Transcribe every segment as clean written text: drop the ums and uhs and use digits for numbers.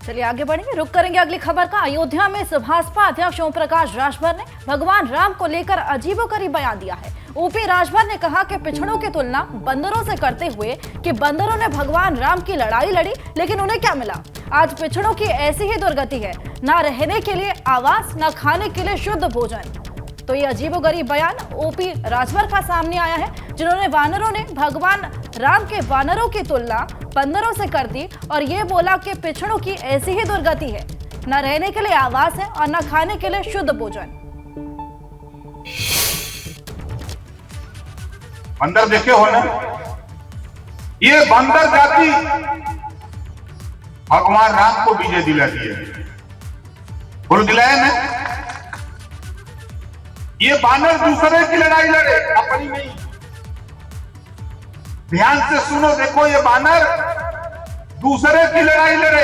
चलिए आगे बढ़ेंगे, रुक करेंगे अगली खबर का। अयोध्या में भाजपा अध्यक्ष ओम प्रकाश राजभर ने भगवान राम को लेकर अजीबोगरीब बयान दिया है। ओपी राजभर ने कहा कि पिछड़ों की तुलना बंदरों से करते हुए कि बंदरों ने भगवान राम की लड़ाई लड़ी, लेकिन उन्हें क्या मिला। आज पिछड़ों की ऐसी ही दुर्गति है, ना रहने के लिए आवास, ना खाने के लिए शुद्ध भोजन। तो ये अजीबोगरीब बयान ओपी राजभर का सामने आया है, जिन्होंने वानरों ने भगवान राम के वानरों की तुलना बंदरों से कर दी और ये बोला कि पिछड़ों की ऐसी ही दुर्गति है, न रहने के लिए आवास है और न खाने के लिए शुद्ध भोजन। बंदर देखे हो ना, ये बंदर जाति भगवान राम को विजय दिला दिया, भूल दिलाया ना। ये बानर दूसरे की लड़ाई लड़े, अपनी नहीं। ध्यान से सुनो, देखो, ये बानर दूसरे की लड़ाई लड़े।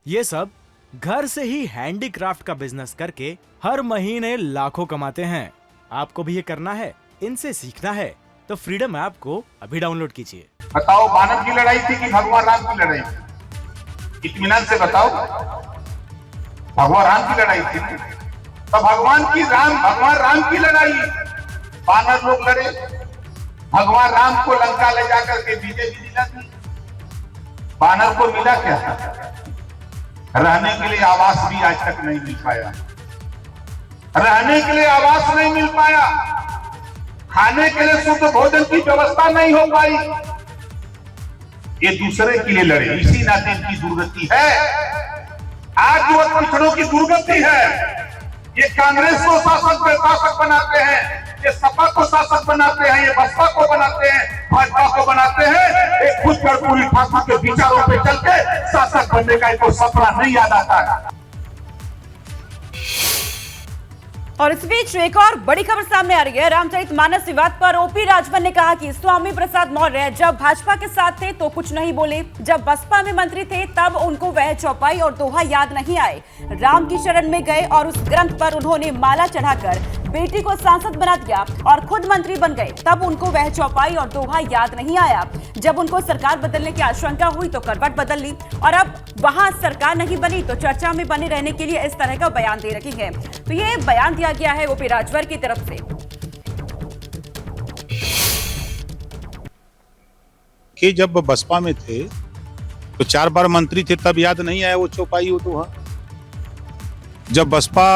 ये सब घर से ही हैंडीक्राफ्ट का बिजनेस करके हर महीने लाखों कमाते हैं। आपको भी ये करना है, इनसे सीखना है तो फ्रीडम ऐप को अभी डाउनलोड कीजिए। बताओ, बानर की लड़ाई थी कि भगवान राम की लड़ाई? इत्मीनान से बताओ, भगवान राम की लड़ाई थी। तो भगवान राम की लड़ाई बानर लोग लड़े, भगवान राम को लंका ले जाकर के विजय भी दिला दी। बानर को मिला क्या? रहने के लिए आवास भी आज तक नहीं मिल पाया, रहने के लिए आवास नहीं मिल पाया, खाने के लिए शुद्ध भोजन की व्यवस्था नहीं हो पाई। ये दूसरे के लिए लड़े, इसी नाते इनकी दुर्गति है। आज जो पिछड़ों की दुर्गति है, ये कांग्रेस को शासक बनाते हैं, ये सपा को शासक बनाते हैं, ये बसपा को बनाते हैं, भाजपा को बनाते हैं। एक खुद कर्पूरी ठाकुर के विचारों पे चल के शासक बनने का इनको सपना नहीं याद आता है। और इस बीच एक और बड़ी खबर सामने आ रही है। रामचरितमानस विवाद पर ओपी राजभर ने कहा कि स्वामी प्रसाद मौर्य जब भाजपा के साथ थे तो कुछ नहीं बोले, जब बसपा में मंत्री थे तब उनको वह चौपाई और दोहा याद नहीं आए। राम की शरण में गए और उस ग्रंथ पर उन्होंने माला चढ़ाकर बेटी को सांसद बना दिया और खुद मंत्री बन गए, तब उनको वह चौपाई और दोहा याद नहीं आया। जब उनको सरकार बदलने की आशंका हुई तो करवट बदल ली और अब वहां सरकार नहीं बनी तो चर्चा में बने रहने के लिए इस तरह का बयान दे रही है। तो ये बयान दिया गया है ओपी राजभर की तरफ से कि जब बसपा में थे तो 4 बार मंत्री थे, तब याद नहीं आया वो चौपाई हो दोहा। जब बसपा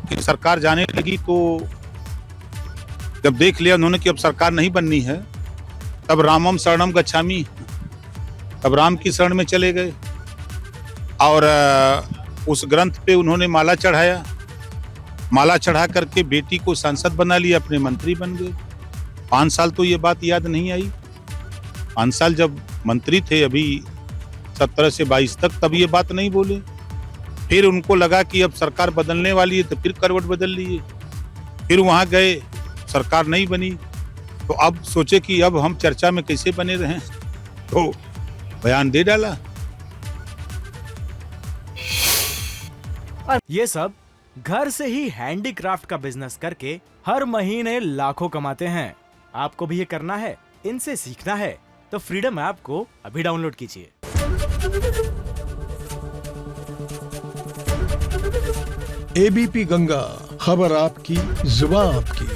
की सरकार जाने लगी तो जब देख लिया उन्होंने कि अब सरकार नहीं बननी है, तब रामम शरणम गच्छामि, तब राम की शरण में चले गए और उस ग्रंथ पे उन्होंने माला चढ़ाया। माला चढ़ा करके बेटी को सांसद बना लिया, अपने मंत्री बन गए। 5 साल तो ये बात याद नहीं आई। 5 साल जब मंत्री थे, अभी 17 से 22 तक, तब ये बात नहीं बोले। फिर उनको लगा कि अब सरकार बदलने वाली है तो फिर करवट बदल लिए, फिर वहां गए, सरकार नहीं बनी तो अब सोचे कि अब हम चर्चा में कैसे बने रहें, तो बयान दे डाला। ये सब घर से ही हैंडीक्राफ्ट का बिजनेस करके हर महीने लाखों कमाते हैं। आपको भी ये करना है, इनसे सीखना है तो फ्रीडम ऐप को अभी डाउनलोड कीजिए। एबीपी गंगा, खबर आपकी, जुबान आपकी।